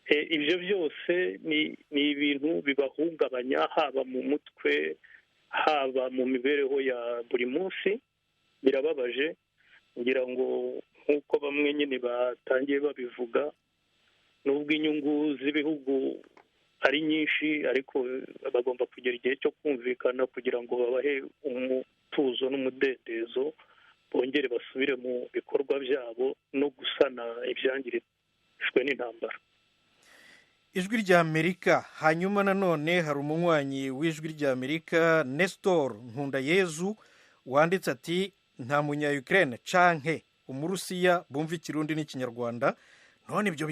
Ibyo byose ni ibintu bibahungabanya, haba mu mutwe, haba mu mibereho ya buri munsi. Birababaje, ngira ngo nk'uko bamwe nyine batangiye babivuga, nubwo inyungu z'ibihugu ari nyinshi, ariko bagomba kugera igihe cyo kumvikana kugira ngo babahe umutuzo n'umudendezo, bongere basubire mu bikorwa byabo no gusana ibyangirijwe n'intambara. Ijwi ry'Amerika. Hanyuma nanone hari umunywanyi w'Ijwi ry'Amerika Nestor Nkundayezu wanditse ati nta munya Ukraine canke umurusiya bumva ikirundi n'ikinyarwanda, none ibyo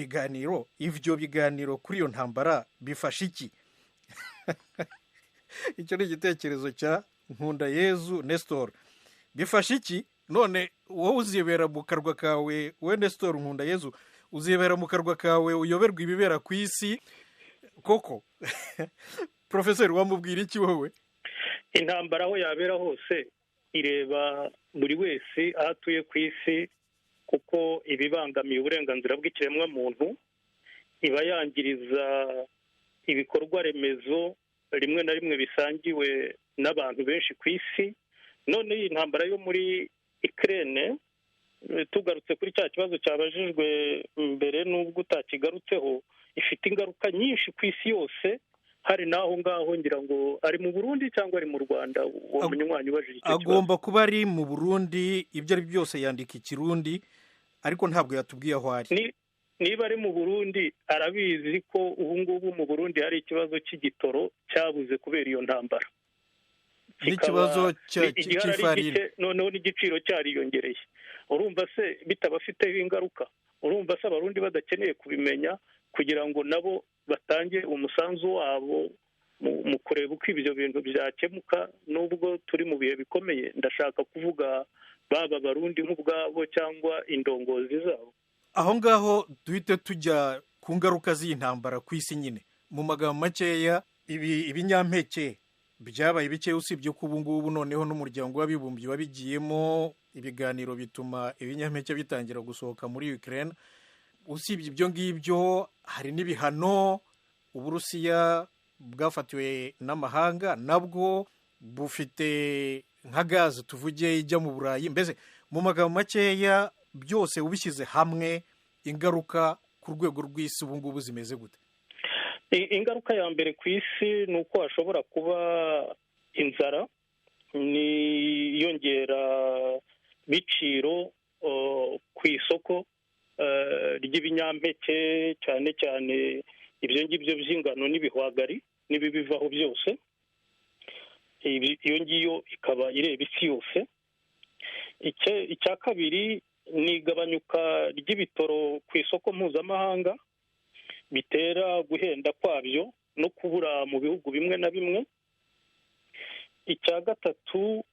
biganiro kuri iyo ntambara bifasha iki? Icyo ni igitekerezo cya Nkundayezu Nestor. Bifasha iki? None wowe uzibera mu karwa kawe, we Nestor Nkundayezu, uzibera mu karwa kawe uyoberwa ibibera ku isi koko? Profeseri, wamubwira iki wowe? Intambara aho yabera hose ireba buri wese aho atuye ku isi, kuko ibibangamiye uburenganzira bw'ikiremwamuntu, iba yangiriza ibikorwa remezo rimwe na rimwe bisangiwe n'abantu benshi ku isi. None iyi ntambara yo muri Ukraine, tugarutse kuri cya kibazo cyabajijwe mbere n'ubwo utakigarutseho, ifite ingaruka nyinshi ku isi yose. Hari n'aho ngaho ngira ngo ari mu Burundi cyangwa ari mu Rwanda, uwo munywanyi ubajije icyo kibazo. Agomba kuba ari mu Burundi, ibyo ari byose yandika ikirundi, ariko ntabwo yatubwiye aho ari. Niba ari mu Burundi, arabizi ko ubu ngubu mu Burundi hari ikibazo cy'igitoro cyabuze kubera iyo ntambara, n'ikibazo cy'ifarine, noneho n'igiciro cyariyongereye. Urumva se bitabafiteho ingaruka? Urumva se abarundi badakeneye kubimenya kugira ngo nabo batange umusanzu wabo mu kureba uko ibyo bintu byakemuka? Nubwo turi mu bihe bikomeye, ndashaka kuvuga baba abarundi nk'ubwabo cyangwa indongozi zabo. Aho ngaho duhite tujya ku ngaruka z'iyi ntambara ku isi nyine. Mu magambo makeya, ibinyampeke byabaye bike, usibye ko ubu ngubu noneho n'umuryango w'abibumbye wabigiyemo, ibiganiro bituma ibinyampeke bitangira gusohoka muri Ukraine. Usibye ibyo ngibyo, hari n'ibihano Uburusiya bwafatiwe n'amahanga, nabwo bufite nka gaze tuvuge ijya mu Burayi. Mbese mu magambo makeya, byose ubishyize hamwe, ingaruka ku rwego rw'isi ubu ngubu zimeze gute? Ingaruka ya mbere ku isi ni uko hashobora kuba inzara, n'iyongera biciro ku isoko ry'ibinyampeke, cyane cyane ibyo ngibyo by'ingano n'ibihwagari n'ibibivaho byose. Iyo ngiyo ikaba ireba isi yose. Icya kabiri ni igabanyuka ry'ibitoro ku isoko mpuzamahanga, bitera guhenda kwabyo no kubura mu bihugu bimwe na bimwe. Icya gatatu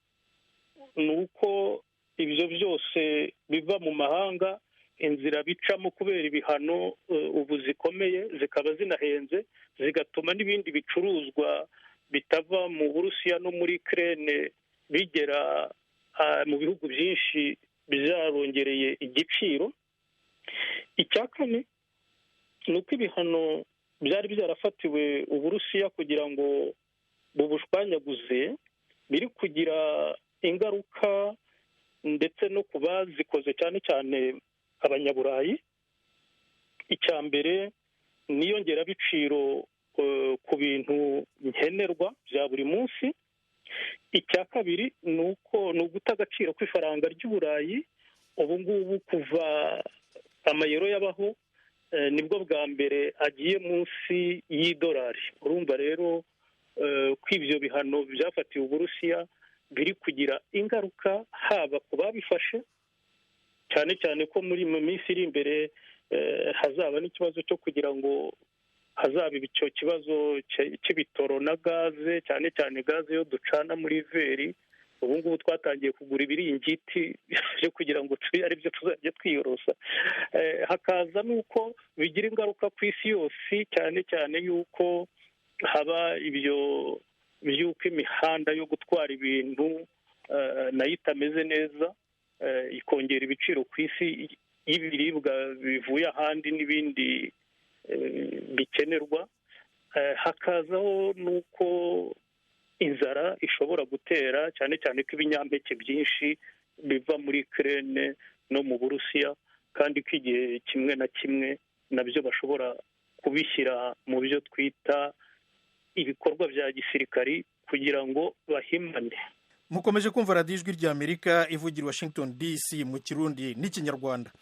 ni uko ibyo byose biva mu mahanga, inzira bicamo kubera ibihano ubu zikomeye, zikaba zinahenze, zigatuma n'ibindi bicuruzwa bitava mu Burusiya no muri Ukraine bigera mu bihugu byinshi byarongereye igiciro. Icya kane ni uko ibihano byari byarafatiwe Uburusiya kugira ngo bubushwanyaguze biri kugira ingaruka ndetse no ku bazikoze, cyane cyane Abanyaburayi. Icya mbere ni iyongerabiciro ku bintu nkenerwa bya buri munsi. Icya kabiri ni uguta agaciro kw'ifaranga ry'Uburayi. Ubu ngubu kuva amayero yabaho nibwo bwa mbere agiye munsi y'idolari. Urumva rero ko ibyo bihano byafatiwe Uburusiya biri kugira ingaruka haba ku babifashe, cyane cyane ko muri mu minsi iri imbere hazaba n'ikibazo cyo kugira ngo hazaba icyo kibazo cy'ibitoro na gaze, cyane cyane gaze yo ducana muri veri. Ubu ngubu twatangiye kugura ibiringiti byo kugira ngo ari byo tuzajya twiyorosa. Hakaza n'uko bigira ingaruka ku isi yose, cyane cyane y'uko haba ibyo by'uko imihanda yo gutwara ibintu nayo itameze neza, ikongera ibiciro ku isi y'ibiribwa bivuye ahandi n'ibindi bikenerwa. Hakazaho n'uko inzara ishobora gutera, cyane cyane ko ibinyampeke byinshi biva muri Ukraine no mu Burusiya, kandi ko igihe kimwe na kimwe nabyo bashobora kubishyira mu byo twita ibikorwa bya gisirikari kugira ngo bahimane. Mukomeje kumva radiyo ijwi ry'Amerika ivugira Washington DC mu Kirundi n'Ikinyarwanda.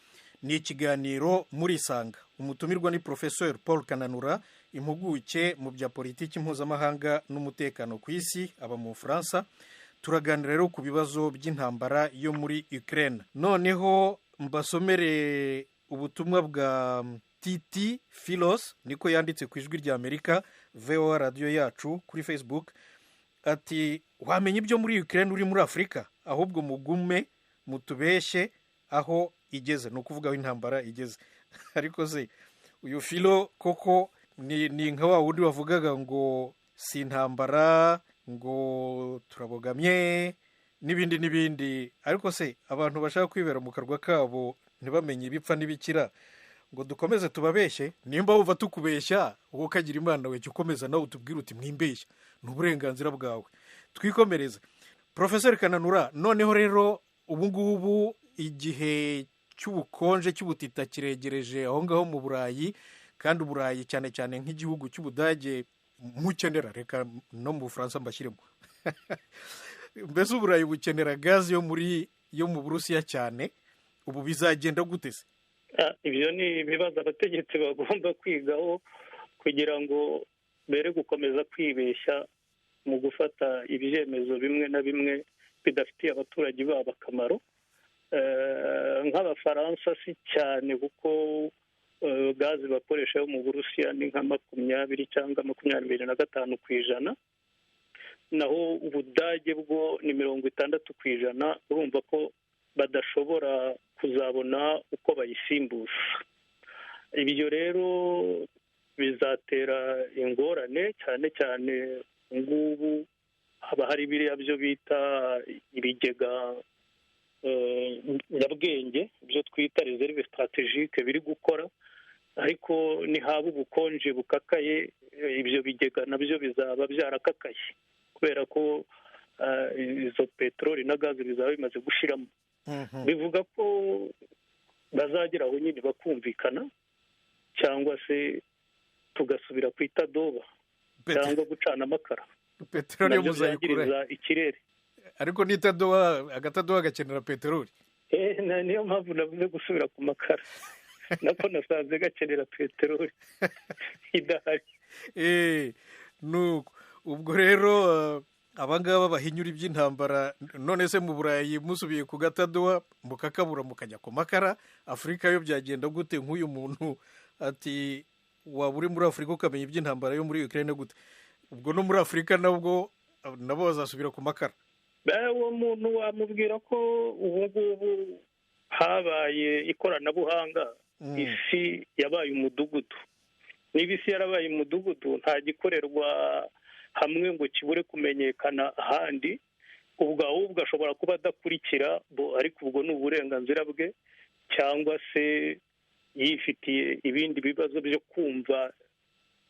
Ni ikiganiro murisanga. Umutumirwa ni Professeur Paul Kananura, impuguke mu bya politiki mpuzamahanga n'umutekano ku isi, aba mu Bufaransa. Turaganira rero ku bibazo by'intambara yo muri Ukraine. Noneho mbasomere ubutumwa bwa Titi Philos, niko yanditse ku ijwi ry'Amerika VOA radiyo yacu kuri Facebook. Ati wamenye ibyo muri Ukraine uri muri Afurika, ahubwo mugume mutubeshye aho igeze, ni ukuvuga aho intambara igeze. Ariko se uyu Philo koko ni nka wa wundi wavugaga ngo si intambara, ngo turabogamye n'ibindi. Ariko se abantu bashaka kwibera mu karwa kabo ntibamenye ibipfa n'ibikira, ngo dukomeze tubabeshye? Nimba wumva tukubeshya wowe ukagira Imana we, ukomeza nawe utubwire uti mwimbeshya, ni uburenganzira bwawe. Twikomereze. Professeur Kananura, noneho rero ubu ngubu igihe cy'ubukonje cy'ubutita kiregereje aho ngaho mu Burayi, kandi Uburayi cyane cyane nk'igihugu cy'Ubudage mukenera, reka no mu Bufaransa mbashyiremo mbese Uburayi bukenera gaze yo mu Burusiya cyane. Ubu bizagenda gute se? Ibyo ni ibibazo abategetsi bagomba kwigaho kugira ngo bere gukomeza kwibeshya mu gufata ibyemezo bimwe na bimwe bidafitiye abaturage babo akamaro. Nk'Abafaransa si cyane, kuko gaze bakoresha yo mu Burusiya ni nka 20 cyangwa 25%, naho Ubudage bwo ni 60%. Urumva ko badashobora kuzabona uko bayisimbuza. Ibyo rero bizatera ingorane, cyane cyane ngubu haba hari biriya byo bita ibigega nyabwenge, byo twita reserve strategique biri gukora, ariko ni haba ubukonje bukakaye, ibyo bigega nabyo bizaba byarakakaye kubera ko izo peteroli na gaze bizaba bimaze gushiramo. Bivuga ko bazagera aho nyine bakumvikana, cyangwa se tugasubira ku itadoba cyangwa gucana amakara. Peteroli yo muzayikura ikirere, ariko agatadoba gakenera peteroli. Niyo mpamvu navuze gusubira ku makara. Nako nasanze gakenera peteroli idahari. Nuko ubwo rero abangaba bahinyura iby'intambara, none se mu Burayi musubiye ku gatadoba mukakabura mukajya ku makara, Afurika yo byagenda gute? Nk'uyu muntu ati waba uri muri Afurika ukamenya iby'intambara yo muri Ukraine gute? Ubwo no muri Afurika nabo bazasubira ku makara. Uwo muntu wamubwira ko ubu ngubu habaye ikoranabuhanga, isi yabaye umudugudu. Niba isi yarabaye umudugudu, nta gikorerwa hamwe ngo kibure kumenyekana ahandi. Ubwo ahubwo ashobora kuba adakurikira, ariko ubwo ni uburenganzira bwe, cyangwa se yifitiye ibindi bibazo byo kumva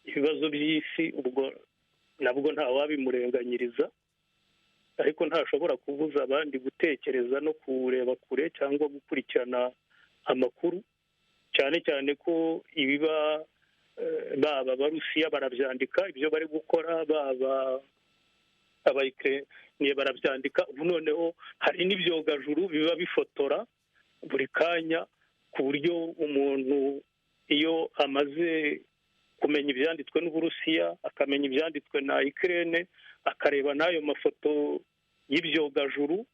ibibazo by'isi, ubwo nabwo nta wabimurenganyiriza. Ariko ntashobora kubuza abandi gutekereza no kureba kure cyangwa gukurikirana amakuru, cyane cyane ko ibiba baba Abarusiya barabyandika ibyo bari gukora, baba Abayukraine barabyandika. Ubu noneho hari n'ibyogajuru biba bifotora buri kanya ku buryo umuntu iyo amaze kumenya ibyanditswe n'Uburusiya, akamenya ibyanditswe na Ukraine, akareba n'ayo mafoto y'ibyogajuru,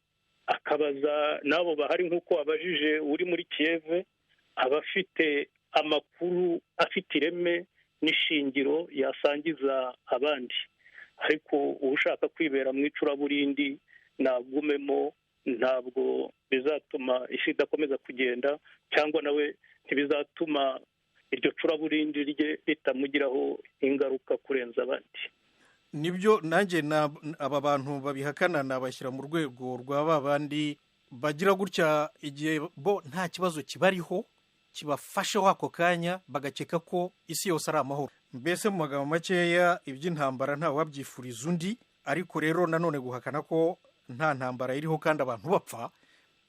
akabaza n'abo bahari nk'uko abajije uri muri Kiev, aba afite amakuru afite ireme n'ishingiro yasangiza abandi. Ariko ushaka kwibera mu icuraburindi nagumemo, ntabwo bizatuma isi idakomeza kugenda, cyangwa nawe ntibizatuma iryo curaburindi rye ritamugiraho ingaruka kurenza abandi. Nibyo nanjye aba bantu babihakana nabashyira mu rwego rwa ba bandi bagira gutya igihe bo nta kibazo kibariho kibafasheho ako kanya bagakeka ko isi yose ari amahoro. Mbese mu magambo makeya iby'intambara nta wabyifuriza undi, ariko rero nanone guhakana ko nta ntambara iriho kandi abantu bapfa,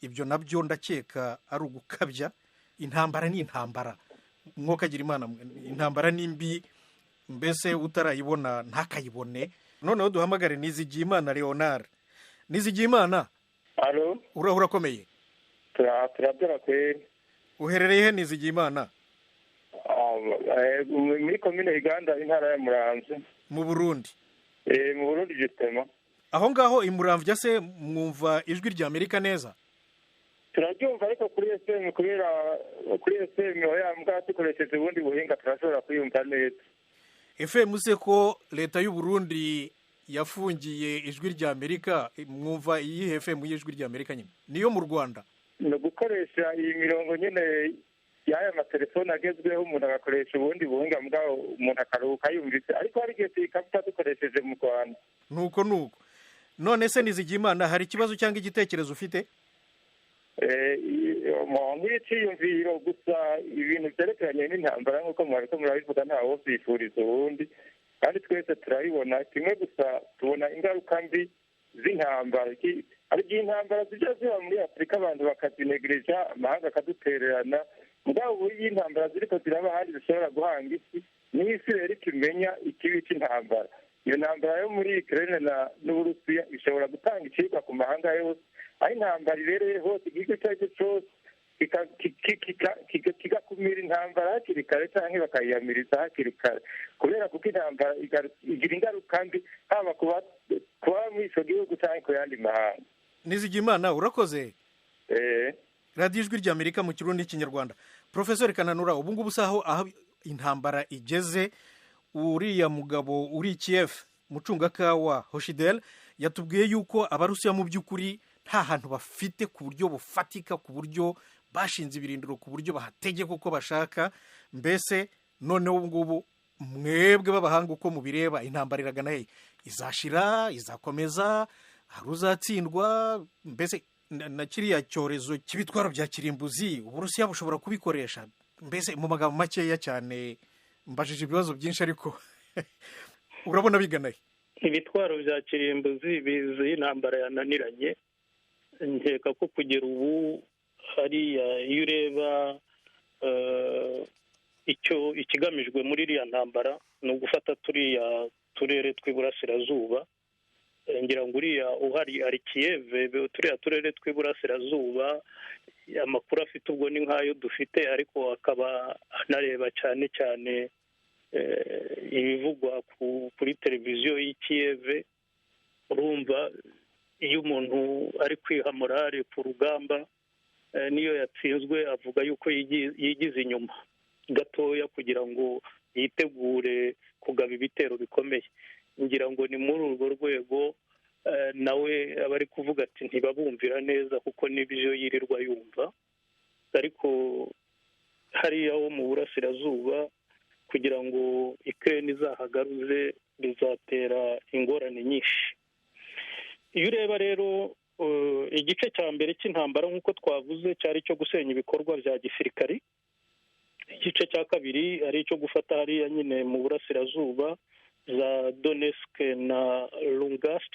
ibyo nabyo ndakeka ari ugukabya. Intambara ni intambara, mwokagira Imana, intambara ni mbi, mbese utarayibona ntakayibone. Noneho duhamagare Nizigiyimana Leonard. Nizigiyimana, alo, urakomeye? turabyara kweri. Uherereye he Nizigiyimana? Muri komine Uganda, intara ya Muramvya. Mu Burundi? Mu Burundi Gitema. Aho ngaho i Muramvya se mwumva ijwi rya Amerika neza? Turabyumva, ariko kuri FM, kubera kuri FM oya mbwa dukoresheje ubundi buhinga turashobora kuyumva neza. FM se ko leta y'u Burundi yafungiye ijwi rya Amerika, mwumva iyi FM y'ijwi rya Amerika nyine? Niyo mu Rwanda? No gukoresha iyi mirongo nyine y'aya matelefone agezweho, umuntu agakoresha ubundi buhinga mbwa umuntu akaruhuka yumvise, ariko hari igihe tukaba dukoresheje mu Rwanda. Nuko none se Nizigiyimana, hari ikibazo cyangwa igitekerezo ufite? Nk'iciyumviro gusa, ibintu byerekeranye n'intambara nk'uko mwariko murabivuga ntawo byifuriza ubundi, kandi twese turabibona. Kimwe gusa tubona ingaruka mbi z'intambara. Hari igihe intambara zijya ziba muri Afurika abantu bakazinegereja, amahanga akadutererana, mugabo ubu iyo intambara ziriko ziraba ahandi zishobora guhanga isi, n'isi rero ikimenya ikibi cy'intambara. Iyo ntambara yo muri Ukraine n'Uburusiya ishobora gutanga icigwa ku mahanga yose, aho intambara ibereye hose, igihugu icyo ari cyo cyose kigakumira intambara hakiri kare cyangwa bakayiyamiriza hakiri kare, kubera kuko intambara igira ingaruka mbi haba kuba muri icyo gihugu cyangwa ku yandi mahanga. Nizigiyimana, urakoze. Radiyo Ijwi rya Amerika mu Kirundi n'Ikinyarwanda. Profesor Kananura, ubu ngubu saho aho intambara igeze, uriya mugabo uri Kiev, mucungakawa Hoshidel, yatubwiye yuko Abarusiya mu by'ukuri nta hantu bafite ku buryo bufatika, ku buryo bashinze ibirindiro, ku buryo bahategeka uko bashaka. Mbese noneho ubu ngubu mwebwe b'abahanga uko mubireba, intambara iragana he? Izashira, izakomeza, hari uzatsindwa? Mbese na kiriya cyorezo cy'ibitwaro bya kirimbuzi Uburusiya bushobora kubikoresha? Mbese mu magambo makeya cyane, mbajije ibibazo byinshi ariko urabona bigana he? Ibitwaro bya kirimbuzi bizi intambara yananiranye. Nkeka ko kugera ubu hariya iyo ureba ikigamijwe muri iriya ntambara ni ugufata turiya turere tw'iburasirazuba. Ngira ngo uriya uhari ari Kiev, turiya turere tw'iburasirazuba amakuru afite ubwo ni nk'ayo dufite, ariko akaba anareba cyane cyane ibivugwa kuri televiziyo y'i Kiev. Urumva iyo umuntu ari kwiha morale ku rugamba, niyo yatsinzwe avuga yuko yigize inyuma gatoya kugira ngo yitegure kugaba ibitero bikomeye. Ngira ngo ni muri urwo rwego nawe aba ari kuvuga ati ntibabumvira neza kuko n'ibyo yirirwa yumva. Ariko hariya ho mu burasirazuba kugira ngo Ukraine izahagaruze bizatera ingorane nyinshi. Iyo ureba rero igice cya mbere cy'intambara nk'uko twavuze cyari cyo gusenya ibikorwa bya gisirikari, igice cya kabiri ari icyo gufata hariya nyine mu burasirazuba za Donetsk na Lugansk.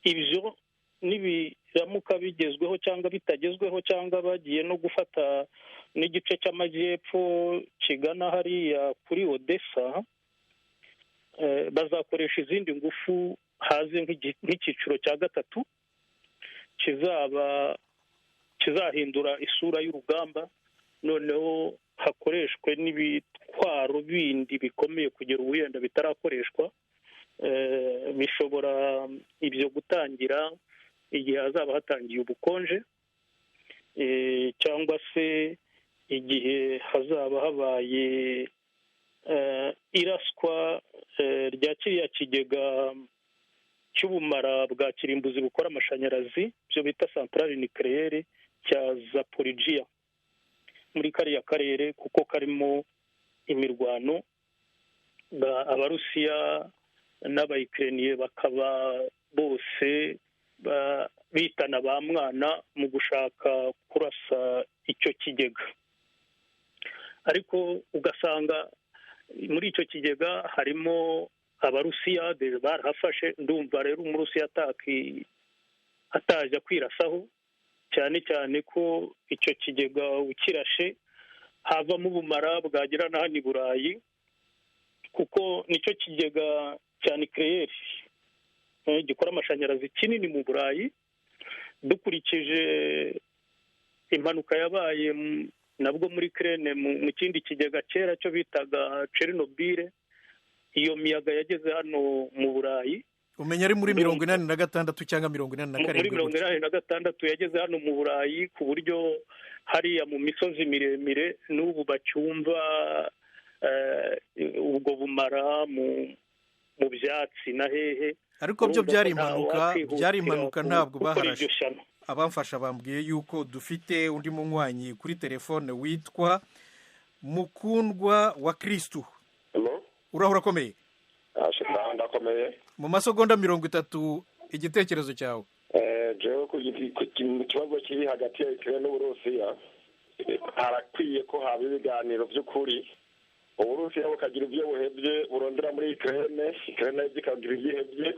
Ibyo nibiramuka bigezweho cyangwa bitagezweho, cyangwa bagiye no gufata n'igice cy'amajyepfo kigana hariya kuri Odessa, bazakoresha izindi ngufu haze nk'icyiciro cya gatatu kizaba kizahindura isura y'urugamba, noneho hakoreshwe n'ibitwaro bindi bikomeye kugera ubu wenda bitarakoreshwa. Bishobora ibyo gutangira igihe hazaba hatangiye ubukonje, cyangwa se igihe hazaba habaye iraswa rya kiriya kigega cy'ubumara bwa kirimbuzi bukora amashanyarazi, byo bita santarari nikeleyere cya Zaporizhzhia muri kariya karere, kuko karimo imirwano. Abarusiya n'abayikireniye bakaba bose bitana ba mwana mu gushaka kurasa icyo kigega, ariko ugasanga muri icyo kigega harimo abarusiya barahafashe. Ndumva rero umurusiya atajya kwirasaho, cyane cyane ko icyo kigega ukirashe havamo ubumara bwagera na hano i Burayi, kuko nicyo kigega cya nikeleyeri gikora amashanyarazi kinini mu Burayi. Dukurikije impanuka yabaye nabwo muri Ukraine mu kindi kigega kera cyo bitaga Chernobyl, iyo miyaga yageze hano mu Burayi. Umenya ari muri 86 cyangwa 87? Muri 86 yageze hano mu Burayi, ku buryo hariya mu misozi miremire n'ubu bacyumva ubwo bumara mu byatsi na hehe. Ariko byo byari impanuka ntabwo baharashe. Abamfasha bambwiye yuko dufite undi munywanyi kuri telefone witwa Mukundwa wa Kristu. Urahura komeye? Ndakomeye. Mu masegonda 30 igitekerezo cyawe. Jewe ku kibazo kiri hagati ya Ukraine n'Uburusiya, harakwiye ko haba ibiganiro by'ukuri. Uburusiya bukagira ibyo buhebye burondera muri Ukraine ikagira ibyihebye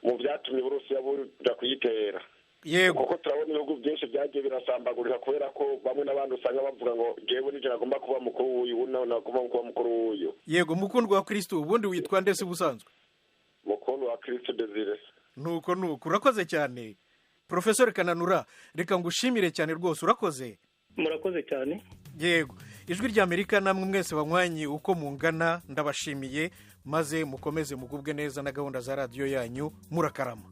mu byatumye Uburusiya buja kuyitera. Yego, kuko turabona ibihugu byinshi byagiye birasambagurika kubera ko bamwe n'abandi usanga bavuga ngo jewe nije nagomba kuba mukuru w'uyu nagomba kuba mukuru w'uyu. Yego, Mukundwa wa Kristo, ubundi witwa ndese busanzwe? Mukundwa wa Kristo Desire. Nuko urakoze cyane Professor Kananura, reka ngushimire cyane rwose, urakoze. Murakoze cyane. Yego, ijwi rya Amerika namwe mwese banywanyi uko mungana ndabashimiye, maze mukomeze mugubwe neza na gahunda za radio yanyu. Murakarama.